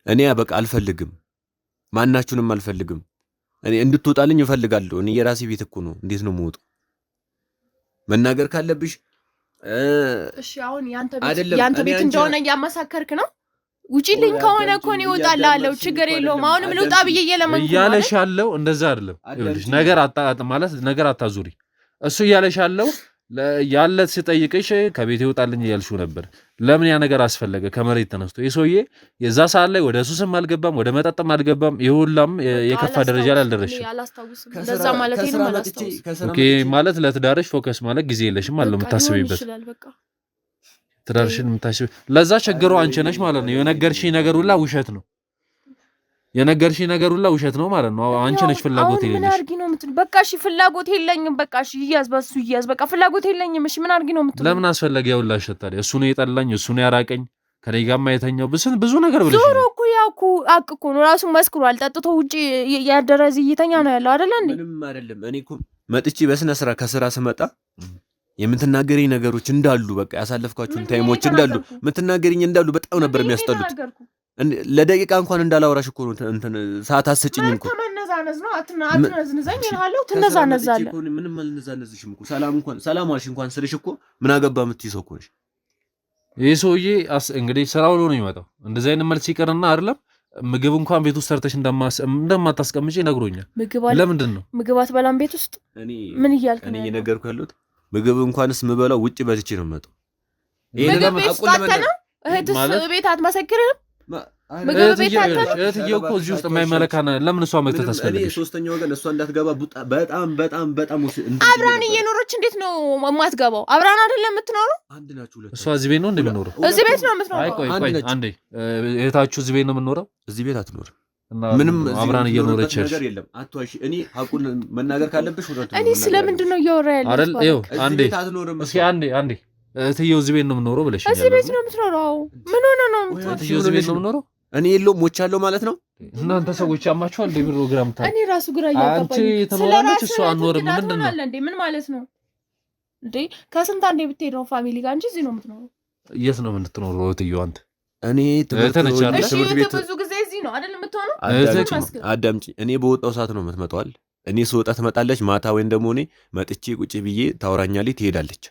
እኔ በቃ አልፈልግም ማናችሁንም አልፈልግም እኔ እንድትወጣልኝ እፈልጋለሁ እኔ የራሴ ቤት እኮ ነው እንዴት ነው የምወጣው መናገር ካለብሽ እሺ አሁን ያንተ ቤት እንደሆነ ያመሳከርክ ነው ውጪልኝ ከሆነ እኮ ነው እወጣላለሁ ችግር የለውም አሁንም ልውጣ ብዬ እየለመንኩ ነው እያለሽ ያለው እንደዛ አይደለም ይኸውልሽ ነገር አታዙሪ እሱ እያለሽ ያለው ያለት ሲጠይቅሽ ከቤት ይወጣልኝ እያልሽው ነበር ለምን ያ ነገር አስፈለገ ከመሬት ተነስቶ የሰውዬ የዛ ሰዓት ላይ ወደ ሱስም አልገባም ወደ መጠጥም አልገባም ይሁላም የከፋ ደረጃ ላይ አልደረስሽም እንደዛ ማለት ነው ኦኬ ማለት ለትዳርሽ ፎከስ ማለት ጊዜ የለሽም ማለት ነው የምታስቢበት ትዳርሽን የምታስቢ ለዛ ቸገረው አንቺ ነሽ ማለት ነው የነገርሽኝ ነገር ሁላ ውሸት ነው ማለት ነው አንቺ ነሽ ፍላጎት የለሽ ምን አርጊ ነው የምትል በቃ እሺ ፍላጎት የለኝም በቃ እሺ ይያዝ በቃ ፍላጎት የለኝም እሺ ምን አርጊ ነው የምትል ለምን አስፈለገ ያውላሽ ታዲያ እሱ ነው የጠላኝ እሱ ነው ያራቀኝ ከኔ ጋር ማይተኛው ብዙ ነገር ብለሽ ዞሮ እኮ ያውኩ አቅኮ ነው ራሱ መስክሯል ጠጥቶ ውጪ ያደረዝ ይተኛ ነው ያለው አይደል እንዴ ምንም አይደለም እኔ እኮ መጥቼ በስነ ስራ ከስራ ስመጣ የምትናገሪኝ ነገሮች እንዳሉ በቃ ያሳለፍኳችሁን ታይሞች እንዳሉ የምትናገሪኝ እንዳሉ በጣም ነበር የሚያስጠሉት ለደቂቃ እንኳን እንዳላወራሽ እኮ ነው እንትን ሰዓት አስጭኝም እኮ አትናነዝ ነው አትነዝነዘኝ እልሃለሁ። ትነዛነዛለህ። ምንም አልነዛነዝሽም እኮ ሰላም አልሽ እንኳን ስልሽ እኮ ምን አገባ የምትይዘው እኮ ነሽ። ይሄ ሰውዬ እንግዲህ ስራው ነው የሚመጣው። እንደዚህ አይነት መልስ ይቀርና አይደለም ምግብ እንኳን ቤት ውስጥ ሰርተሽ እንደማታስቀምጪ ነግሮኛል። ለምንድን ነው ምግብ አትበላም ቤት ውስጥ? ምን እያልክ ነው? እኔ እየነገርኩህ ያለሁት ምግብ እንኳንስ የምበላው ውጭ በልቼ ነው የምመጣው። ምግብ ቤት ውስጥ አትተነው እህትስ ቤት አትመሰክርም? ምግብ ቤት አትተነው እህትዬው እኮ እዚህ ውስጥ የማይመለካና ለምን እሷ መክተት ታስፈልግሽ? እኔ ሶስተኛ ወገን እሷ እንዳትገባ በጣም አብራን እየኖረች እንዴት ነው የማትገባው? አብራን አይደለም የምትኖረው? አንድ ናችሁ ሁለት። እሷ እዚህ ቤት ነው እንደምትኖረው? እዚህ ቤት ነው የምትኖረው? አይ ቆይ አንዴ እህታችሁ እዚህ ቤት ነው የምትኖረው? እዚህ ቤት አትኖርም። ምንም አብራን እየኖረች ነገር የለም። አትዋሺ። እኔ ሀቁን መናገር ካለብሽ ወራቱ እኔ ስለምንድን ነው እያወራ ያለው? አይደል ይኸው አንዴ እስኪ አንዴ እህትዬው እዚህ ቤት ነው የምትኖረው ብለሽኛል። እዚህ ቤት ነው የምትኖረው? ምን ሆነ ነው እህትዬው እዚህ ቤት ነው የምትኖረው? እኔ የለውም ሞቻለሁ ማለት ነው። እናንተ ሰዎች ያማችኋል እንደ ፕሮግራም ታዲያ እኔ ራሱ ግራ እያጋባኝ አንቺ ትኖራለች እሷ አንኖርም። ምንድን ነው እንዴ? ምን ማለት ነው እንዴ? ከስንት አንዴ ብትሄድ ነው ፋሚሊ ጋር እንጂ እዚህ ነው የምትኖረው? የት ነው የምትኖረው እህትዬው? አንተ እኔ ትምህርት ቤት ብዙ ጊዜ እዚህ ነው አይደል የምትሆነው? አዳምጪ። እኔ በወጣው ሰዓት ነው የምትመጣው። እኔ ስወጣ ትመጣለች ማታ፣ ወይም ደግሞ እኔ መጥቼ ቁጭ ብዬ ታወራኛለች፣ ትሄዳለች።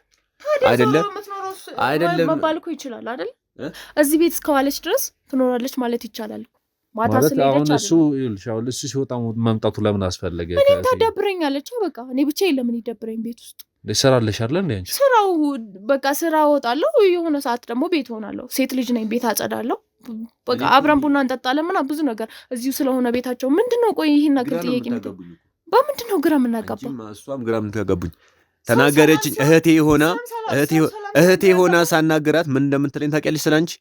አይደለም መባል እኮ ይችላል አይደል? እዚህ ቤት እስከዋለች ድረስ ትኖራለች ማለት ይቻላል። ማታ ስለሄደች እሱ ሲወጣ መምጣቱ ለምን አስፈለገ? እኔ ታዳብረኛለች። በቃ እኔ ብቻ ለምን ይደብረኝ? ቤት ውስጥ ትሰራለሽ አይደል እንዴ አንቺ? ስራው በቃ ስራ እወጣለሁ፣ የሆነ ሰዓት ደግሞ ቤት ሆናለሁ። ሴት ልጅ ነኝ፣ ቤት አጸዳለሁ። በቃ አብረን ቡና እንጠጣለን ምናምን ብዙ ነገር እዚሁ ስለሆነ ቤታቸው ምንድነው? ቆይ ይሄን ነገር ጥያቄ ነው። በምንድነው ግራ የምናጋባው? እሷም ግራ የምትጋቡኝ ተናገረችኝ። እህቴ ሆና ሳናገራት ምን እንደምትለኝ ታውቂያለሽ? ስላንቺ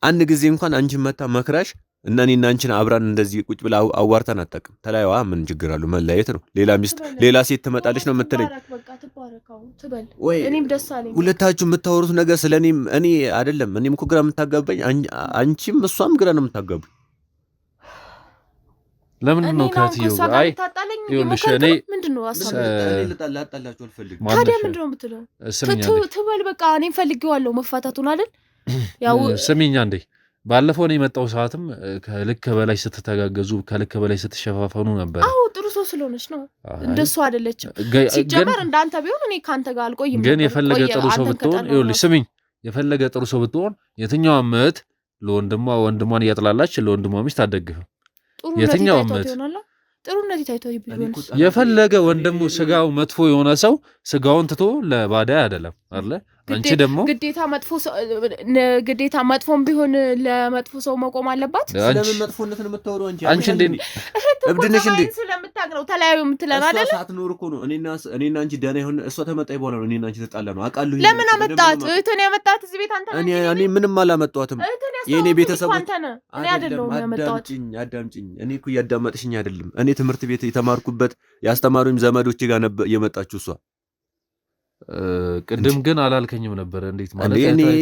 አንድ ጊዜ እንኳን አንቺን መታ መክራሽ እና እኔና አንቺን አብራን እንደዚህ ቁጭ ብላ አዋርተን አታውቅም። ተለያዋ ምን ችግር አለው? መለያየት ነው። ሌላ ሴት ትመጣለች ነው የምትለኝ። ሁለታችሁ የምታወሩት ነገር ስለኔም እኔ አይደለም። እኔም እኮ ግራ የምታጋባኝ አንቺም እሷም ግራ ነው የምታጋቡኝ። ለምን ነው ከትየው ጋር አይ ይኸውልሽ እኔ ምንድነው ላጣላችሁ አልፈልግም። ታዲያ ምንድነው የምትለው? ትበል በቃ እኔም ፈልጌዋለሁ መፋታቱን አይደል? ያው ስሚኛ እንዴ ባለፈው ነው የመጣው ሰዓትም ከልክ በላይ ስትተጋገዙ ከልክ በላይ ስትሸፋፈኑ ነበር። አዎ ጥሩ ሰው ስለሆነች ነው። እንደሱ አይደለችም። ሲጀመር እንዳንተ ቢሆን እኔ ካንተ ጋር አልቆይም። ግን የፈለገ ጥሩ ሰው ብትሆን ይኸውልሽ ስሚኝ የፈለገ ጥሩ ሰው ብትሆን የትኛው አመት ወንድሟን እያጥላላች ለወንድሟ ሚስት አትደግፍም። የትኛው አመት ጥሩነት ታይቷል ቢሆን የፈለገ ወንድሙ ስጋው መጥፎ የሆነ ሰው ስጋውን ትቶ ለባዳ አይደለም አይደለ? አንቺ ደግሞ ግዴታ መጥፎም ቢሆን ለመጥፎ ሰው መቆም አለባት። ስለምን መጥፎነትን የምታወሩ አንቺ እንዴ? እብድነሽ እንዴ? ስለምታቅ ነው ተለያዩ የምትለን አይደል? እሷ ሳትኖር እኮ ነው እኔና አንቺ ደህና ይሆን እሷ ተመጣይ በኋላ ነው እኔና አንቺ ተጣላ ነው አውቃለሁ። ለምን አመጣት? እህትን ያመጣት እዚህ ቤት አንተ ነህ። እኔ ምንም አላመጣኋትም። የኔ ቤተሰብ አንተ ነህ። እኔ አይደለሁም ያመጣሁት። አዳምጪኝ። እኔ እኮ እያዳመጥሽኝ አይደለም። እኔ ትምህርት ቤት የተማርኩበት ያስተማሩኝ ዘመዶቼ ጋር ነበር የመጣችው እሷ። ቅድም ግን አላልከኝም ነበር። እንዴት ማለት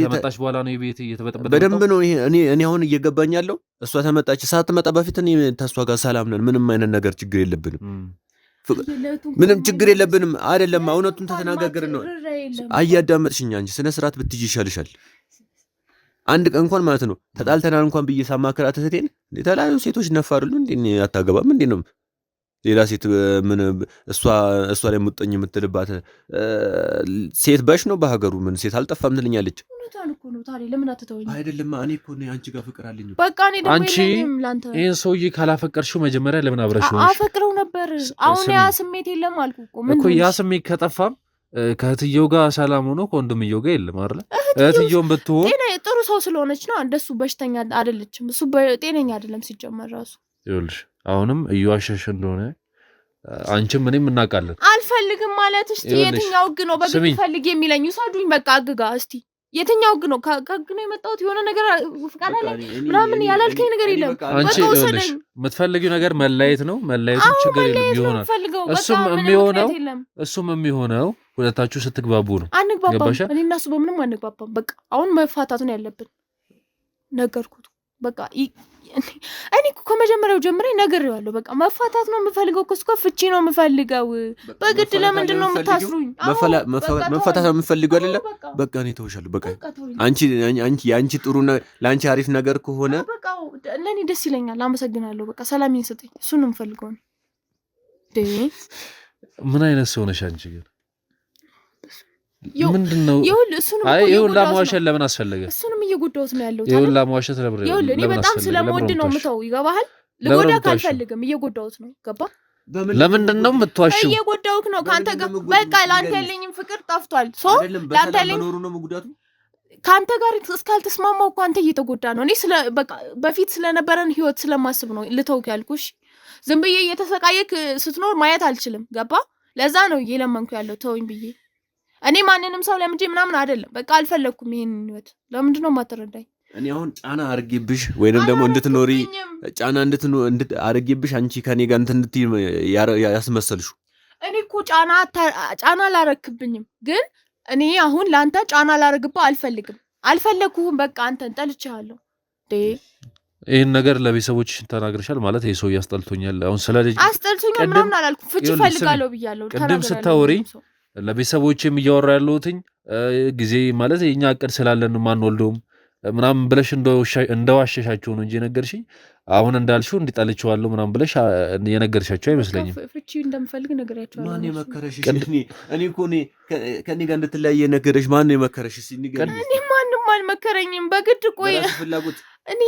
ተመጣች በኋላ ነው የቤት እየተበጠበጠ? በደንብ ነው ይሄ። እኔ አሁን እየገባኝ ያለው እሷ ተመጣች። ሳትመጣ በፊት እኔ ተሷ ጋር ሰላም ነን። ምንም አይነት ነገር ችግር የለብንም። ምንም ችግር የለብንም። አይደለም እውነቱን ተተናጋገርን ነው። አያዳመጥሽኝ አንቺ ስነ ስርዓት ብትይዥ ይሻልሻል። አንድ ቀን እንኳን ማለት ነው ተጣልተናል እንኳን ብዬ ሳማክራት እህቴን የተለያዩ ሴቶች ነፋርሉ እንዴ አታገባም እንዴ ነው ሌላ ሴት ምን እሷ ላይ ሙጥኝ የምትልባት ሴት በሽ ነው በሀገሩ ምን ሴት አልጠፋም ትልኛለች። እውነታን እኮ ነው። ታዲያ ለምን አትተውኝ? አይደለም እኔ እኮ ነኝ አንቺ ጋር ፍቅር አለኝ። በቃ እኔ ደግሞ አንቺ ይሄን ሰውዬ ካላፈቀርሽው መጀመሪያ ለምን አብረሽው? አፈቅረው ነበር። አሁን ያ ስሜት የለም አልኩ እኮ ያ ስሜት ከጠፋም ከእህትየው ጋር ሰላም ሆኖ ከወንድምየው ጋር የለም አይደል? እህትየውን ብትሆን ጥሩ ሰው ስለሆነች ነው። እንደሱ በሽተኛ አይደለችም። እሱ ጤነኛ አይደለም ሲጀመር ራሱ። ይኸውልሽ አሁንም እየዋሸሽ እንደሆነ አንቺም እኔም እናውቃለን። አልፈልግም ማለት እስቲ የትኛው ህግ ነው በግድ ፈልግ የሚለኝ? ውሰዱኝ በቃ አግጋ እስቲ የትኛው ህግ ነው? ከህግ ነው የመጣሁት። የሆነ ነገር ፍቃድ አለ ምናምን ያላልከኝ ነገር የለም። አንቺ ይኸውልሽ የምትፈልጊው ነገር መለያየት ነው። መለያየቱ ችግር የለም ይሆናል። እሱም የሚሆነው ሁለታችሁ ስትግባቡ ነው። አንግባባም። እኔ እና እሱ በምንም አንግባባም። በቃ አሁን መፋታቱን ያለብን ነገርኩት። በቃ እኔ እኮ ከመጀመሪያው ጀምሬ ነግሬዋለሁ። በቃ መፋታት ነው የምፈልገው እኮ ፍቺ ነው የምፈልገው። በግድ ለምንድን ነው የምታስሩኝ? መፋታት ነው የምፈልገው አይደለ? በቃ እኔ ተውሻለሁ። በቃ አንቺ ጥሩና ለአንቺ አሪፍ ነገር ከሆነ በቃ ለእኔ ደስ ይለኛል። አመሰግናለሁ። በቃ ሰላሜን ስጠኝ። እሱን ነው የምፈልገው። ምን አይነት ሰው ነሽ አንቺ ግን? ምንድነው? ይሁን ለማዋሸት ለምን አስፈለገ? እሱንም እየጎዳሁት ነው ያለው። ይሁን ለማዋሸት ለምን? እኔ በጣም ስለምወድ ነው የምተው። ይገባሃል? ልጎዳ ካልፈልግም እየጎዳሁት ነው። ገባ? ለምንድን ነው የምትዋሽው? እየጎዳሁት ነው ካንተ ጋር። በቃ ለአንተ ያለኝም ፍቅር ጠፍቷል። ለአንተ ያለኝ ከአንተ ጋር እስካልተስማማው እኮ አንተ እየተጎዳ ነው። እኔ በቃ በፊት ስለነበረን ህይወት ስለማስብ ነው ልተውክ ያልኩሽ። ዝም ብዬ እየተሰቃየክ ስትኖር ማየት አልችልም። ገባ? ለዛ ነው እየለመንኩ ያለው ተወኝ ብዬ። እኔ ማንንም ሰው ለምጄ ምናምን አይደለም። በቃ አልፈለግኩም ይሄን ህይወት። ለምንድን ነው የማትረዳኝ? እኔ አሁን ጫና አርጌብሽ ወይንም ደግሞ እንድትኖሪ ጫና አርጌብሽ አንቺ ከኔ ጋር እንድትይ ያስመሰልሽው። እኔ እኮ ጫና አላረክብኝም፣ ግን እኔ አሁን ለአንተ ጫና ላረግብህ አልፈለግኩም። በቃ አንተን ጠልቼሃለሁ። ይህን ነገር ለቤተሰቦች ተናግረሻል ማለት? ይሄ ሰው ያስጠልቶኛል፣ አሁን ስለ ልጅ አስጠልቶኛል ምናምን አላልኩም። ፍቺ እፈልጋለሁ ብያለሁ። ቅድም ስታወሪ ለቤተሰቦችም እያወራ ያለሁትኝ ጊዜ ማለት የኛ እቅድ ስላለን ማንወልደውም ምናምን ብለሽ እንደዋሸሻቸው ነው እንጂ ነገርሽኝ። አሁን እንዳልሽው እንዲጠልችዋለሁ ምናምን ብለሽ የነገርሻቸው አይመስለኝም። ፍቺ እንደምፈልግ ነገርያቸዋለሁ። ማን የመከረሽ? እኔ እኮ ከኔ ጋር እንድትለያየ ነገርሽ ማን የመከረሽ? እኔ ማንም አልመከረኝም። በግድ ቆይ ፍላጎት እኔ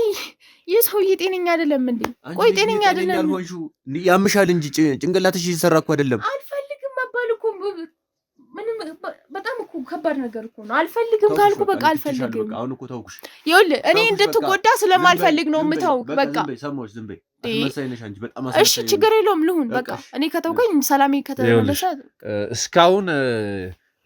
የሰውዬ ጤነኛ አይደለም እንዴ? ቆይ ጤነኛ አይደለም። ያምሻል እንጂ ጭንቅላትሽ እየሰራ እኮ አይደለም። አልፈልግም መባል እኮ ምንም በጣም እኮ ከባድ ነገር እኮ ነው። አልፈልግም ካልኩ በቃ አልፈልግም። አሁን እኮ ተውኩሽ። ይኸውልህ እኔ እንድትጎዳ ስለማልፈልግ ነው የምተውክ። በቃ እሺ ችግር የለውም ልሁን። በቃ እኔ ከተውከኝ ሰላሜ ከተመለሰ እስካሁን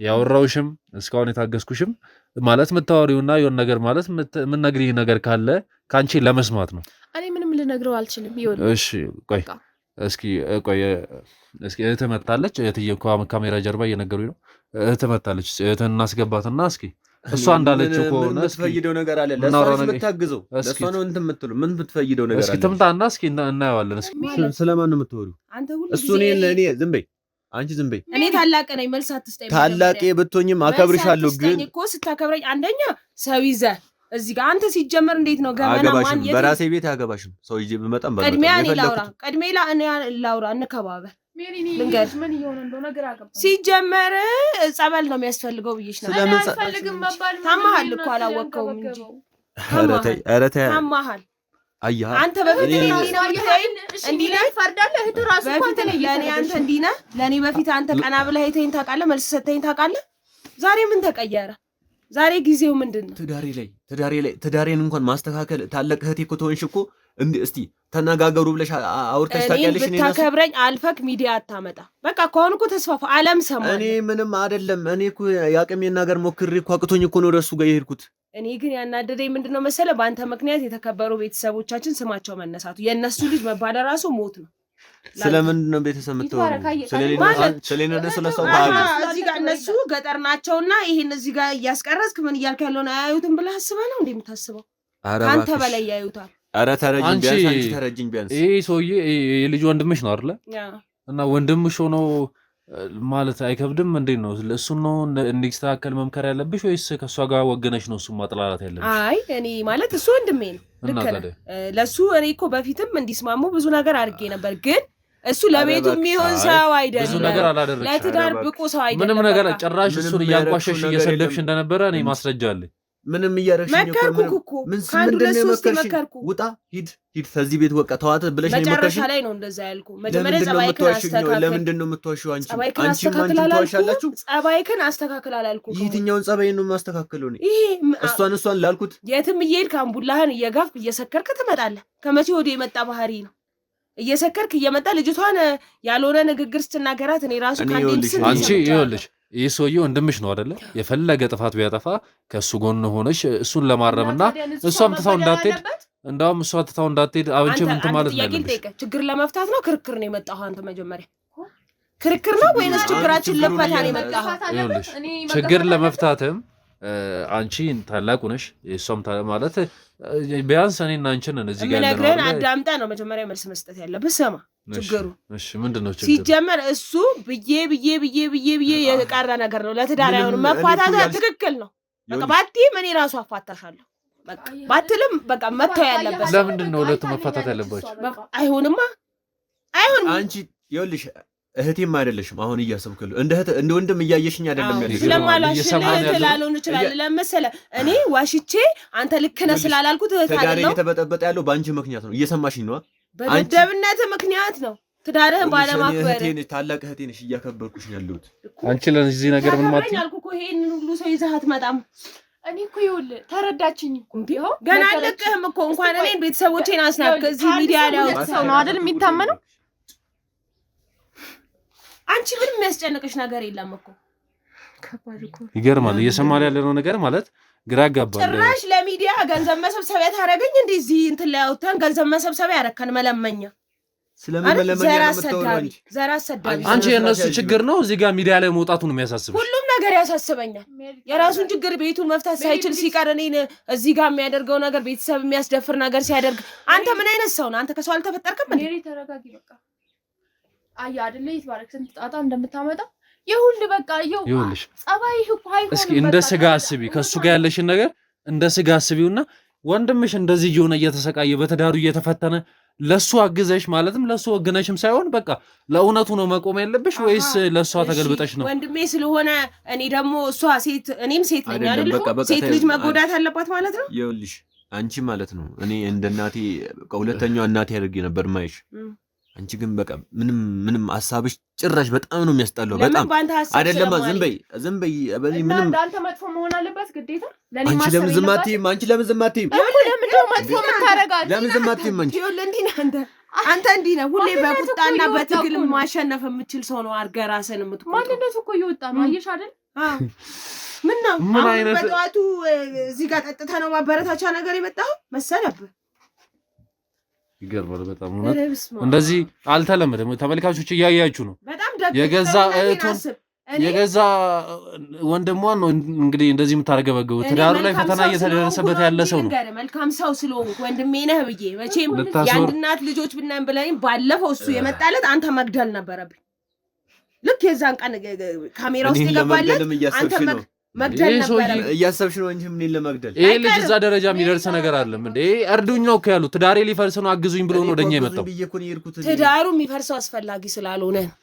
ያወራውሽም እስካሁን የታገስኩሽም ማለት የምታወሪውና የሆነ ነገር ማለት የምትነግሪኝ ነገር ካለ ከአንቺ ለመስማት ነው። እኔ ምንም ልነግረው አልችልም። ይኸውልህ እሺ ቆይ እስኪ እህትህ መታለች። እህትዬ ካሜራ ጀርባ እየነገሩኝ ነው። እህትህ መታለች። እህትህን እናስገባትና እስኪ እሷ እንዳለችው ከሆነ የምትፈይደው ነገር አለ። ለእሷ የምታግዘው ለእሷ ነው እንትን የምትለው ምን የምትፈይደው ነገር አለ? እስኪ ትምጣና እስኪ እናየዋለን። እስኪ ስለማን ነው የምትወሪው? እሱ እኔ ዝም በይ አንቺ ዝም በይ። እኔ ታላቅ ነኝ፣ መልስ አትስጠኝ። ታላቄ ብትሆኝም አከብርሻለሁ። ግን እኮ ስታከብረኝ አንደኛ ሰው ይዘህ እዚህ ጋር አንተ ሲጀመር እንዴት ነው ገመና ማን በራሴ ቤት አያገባሽም። ሰው ይዤ ብመጣም ቅድሚያ እኔ ላውራ እንከባበር። ምን እየሆነ እንደሆነ ግራ ገባኝ። ሲጀመር ጸበል ነው የሚያስፈልገው ብዬሽ ነው። አልፈልግም መባል ታማሃል እኮ አላወቀውም እንጂ ኧረ ተይ ታማሃል። አያ አንተ በፊት እንዲህ ነህ ፈርዳለህ። እህት ራሱ እንኳን ለእኔ አንተ እንዲህ ነህ። ለእኔ በፊት አንተ ቀና ብለህ አይተኸኝ ታውቃለህ? መልስ ሰተኸኝ ታውቃለህ? ዛሬ ምን ተቀየረ? ዛሬ ጊዜው ምንድን ነው? ትዳሬን እንኳን ማስተካከል ታላቅ እህቴ እኮ ተሆንሽ እኮ እስቲ ተነጋገሩ ብለሽ አውርተሽ ታውቂያለሽ? እኔ ብታከብረኝ አልፈክ ሚዲያ አታመጣ። በቃ ከሆነ እኮ ተስፋፋ ዓለም ሰማ። እኔ ምንም አይደለም። እኔ እኮ ያቅሜን ነገር ሞክሬ እኮ አቅቶኝ እኮ ነው ወደሱ ጋር የሄድኩት። እኔ ግን ያናደደኝ ምንድነው መሰለ፣ በአንተ ምክንያት የተከበሩ ቤተሰቦቻችን ስማቸው መነሳቱ፣ የእነሱ ልጅ መባል ራሱ ሞት ነው። ስለምንድን ነው ቤተሰብ የምትሆኑ? ስለሰው እዚህ ጋር እነሱ ገጠር ናቸውና ይሄን እዚህ ጋር እያስቀረጽክ ምን እያልክ ያለውን አያዩትም ብለህ አስበህ ነው እንዴ የምታስበው? ከአንተ በላይ ያዩታል። ኧረ ተረጅኝ ቢያንስ ይሄ ሰውዬ የልጅ ወንድምሽ ነው አይደለ? እና ወንድምሽ ሆኖ ማለት አይከብድም? እንዴት ነው እሱን ነው እንዲስተካከል መምከር ያለብሽ ወይስ ከእሷ ጋር ወገነሽ ነው እሱን ማጥላላት ያለብሽ? አይ እኔ ማለት እሱ ወንድሜ ነው። ልክ ነህ። ለእሱ እኔ እኮ በፊትም እንዲስማሙ ብዙ ነገር አድርጌ ነበር፣ ግን እሱ ለቤቱ የሚሆን ሰው አይደለም። ብዙ ነገር አላደረግሽ። ለትዳር ብቁ ሰው አይደለም። ምንም ነገር ጭራሽ እሱን እያንቋሸሽ እየሰደብሽ እንደነበረ እኔ ማስረጃ አለኝ። ምንም እያረግሽኝ እኮ ከአንዱ ለሶስት መከርኩ። ውጣ ሂድ ከዚህ ቤት ወቃ ተዋት ብለሽ ነው መከርሽ። መጨረሻ ላይ ነው እንደዛ ያልኩ። መጀመሪያ ጸባይክን አስተካክል። ለምንድን ነው የምትዋሽው? አንቺም ትዋሻላችሁ። ጸባይክን አስተካክል አላልኩ። የትኛውን ጸባይ ነው የማስተካክለው? እሷን ላልኩት የትም እየሄድክ አምቡላህን እየጋፍክ እየሰከርክ ትመጣለህ። ከመቼ ወዲህ የመጣ ባህሪ ነው? እየሰከርክ እየመጣ ልጅቷን ያልሆነ ንግግር ስትናገራት እኔ ራሱ አንቺ ይኸውልሽ ይህ ሰውዬ ወንድምሽ ነው አይደለ? የፈለገ ጥፋት ቢያጠፋ ከእሱ ጎን ሆነሽ እሱን ለማረምና እሷም ትታው እንዳትሄድ እንዳውም እሷ ትታው እንዳትሄድ አንቺ ምን ማለት ነው ያለብሽ? ችግር ለመፍታት ነው ክርክር ነው የመጣኸው? አንተ መጀመሪያ ክርክር ነው ወይንስ ችግራችን ለመፍታት ነው የመጣኸው? ችግር ለመፍታትም አንቺ ታላቁ ነሽ እሷም ማለት ቢያንስ እኔና አንቺ ነን እዚህ ጋር ያለነው ምንነግረን አዳምጣ ነው መጀመሪያ መልስ መስጠት ያለብህ ሰማ ችግሩ እሺ ምንድነው ችግሩ ሲጀመር እሱ ብዬ የቀረ ነገር ነው ለትዳር አይሆንም መፋታታ ትክክል ነው በቃ ባቲ ምን ራሱ አፋታሻለሁ በቃ ባትልም በቃ መተው ያለበት ለምንድን ነው ሁለቱ መፋታት ያለባቸው አይሆንማ አይሆንም አንቺ ይኸውልሽ እህቴም አይደለሽም አሁን እያሰብከለው እንደ ወንድም እያየሽኝ አይደለም ያለሽ ስለማላሽ ለተላሎን ይችላል ለምሳሌ እኔ ዋሽቼ አንተ ልክ ነህ ስላላልኩት ትዳሬ እየተበጠበጠ ያለው በአንቺ ምክንያት ነው እየሰማሽኝ ነው በደብነት ምክንያት ነው ትዳርህን ባለማክበር ታላቅ እህቴ ነሽ እያከበርኩሽ ያለሁት አንቺ ለዚህ ነገር ምን ማለት ነው እኮ ይሄን ሁሉ ሰው ይዘሃት መጣም እኔ እኮ ይኸውልህ ተረዳችኝ እኮ ቢሆን ገና አለቅህም እኮ እንኳን እኔን ቤተሰቦቼን አስናክ እዚህ ሚዲያ ላይ ሰው ነው አይደል የሚታመነው አንቺ ምንም የሚያስጨንቅሽ ነገር የለም እኮ ከባድ እኮ ይገርማል እየሰማል ያለው ነገር ማለት ግራ ያጋባል ጭራሽ ለሚዲያ ገንዘብ መሰብሰቢያ ታረገኝ እንደዚህ እንትን ላይ አውጥተን ገንዘብ መሰብሰቢያ ያረከን መለመኛ ስለምን መለመኛ ነው የምትወራው አንቺ ዘራ አሰዳቢ አንቺ የነሱ ችግር ነው እዚህ ጋር ሚዲያ ላይ መውጣቱ ነው የሚያሳስብሽ ሁሉም ነገር ያሳስበኛል የራሱን ችግር ቤቱን መፍታት ሳይችል ሲቀር እኔን እዚህ ጋር የሚያደርገው ነገር ቤተሰብ የሚያስደፍር ነገር ሲያደርግ አንተ ምን አይነት ሰው ነህ አንተ ከሰው አልተፈጠርክም እንዴ ሜሪ ተረጋጊ በቃ አያ አይደለ ይባረክ ስንት ጣጣ እንደምታመጣ ይሁን በቃ ይሁንልሽ ጸባይ እኮ አይሆንም እስኪ እንደ ስጋ አስቢ ከሱ ጋር ያለሽን ነገር እንደ ስጋ አስቢውና ወንድምሽ እንደዚህ እየሆነ እየተሰቃየ በተዳሩ እየተፈተነ ለሱ አግዘሽ ማለትም ለሱ ወግነሽም ሳይሆን በቃ ለእውነቱ ነው መቆም ያለብሽ ወይስ ለሷ ተገልብጠሽ ነው ወንድሜ ስለሆነ እኔ ደግሞ እሷ ሴት እኔም ሴት ነኝ አይደል ሴት ልጅ መጎዳት አለባት ማለት ነው ይኸውልሽ አንቺ ማለት ነው እኔ እንደ እናቴ ከሁለተኛው እናቴ አድርጌ ነበር ማይሽ አንቺ ግን በቃ ምንም ሐሳብሽ ጭራሽ በጣም ነው የሚያስጠላው በጣም አይደለም ዝም በይ ምንም አንተ መጥፎ መሆን አለበት ግዴታ ለኔ አንቺ ለምን ዝም አትይም ለምን ነው መጥፎ የምታረጋት ለምን ዝም አትይም አንቺ እንዲህ ነህ አንተ እንዲህ ነህ ሁሌ በቁጣና በትግል ማሸነፍ የምትችል ሰው ነው አድርገህ ራስህን የምትቆጣው ማንነቱ እኮ እየወጣ ነው አየሽ አይደል ምን ነው አሁን በጠዋቱ እዚህ ጋር ጠጥተህ ነው ማበረታቻ ነገር የመጣው መሰለብህ ይገርማል በጣም እንደዚህ አልተለመደም ተመልካቾች እያያችሁ ነው የገዛ እህቱን የገዛ ወንድሟን ነው እንግዲህ እንደዚህ የምታረገበገው ትዳሩ ላይ ፈተና እየተደረሰበት ያለ ሰው ነው መልካም ሰው ስለሆንኩ ወንድሜ ነህ ብዬ መቼም የአንድ እናት ልጆች ብናን ብለኝ ባለፈው እሱ የመጣለት አንተ መግደል ነበረብኝ ልክ የዛን ቀን ካሜራ ውስጥ የገባለት አንተ መግደል ነበር እያሰብሽ ነው እንጂ ምን ለመግደል ይሄ ልጅ እዛ ደረጃ የሚደርስ ነገር አይደለም እንዴ እርዱኝ ነው እኮ ያሉት ትዳሬ ሊፈርስ ነው አግዙኝ ብሎ ነው ወደኛ የመጣው ትዳሩ የሚፈርሰው አስፈላጊ ስላልሆነ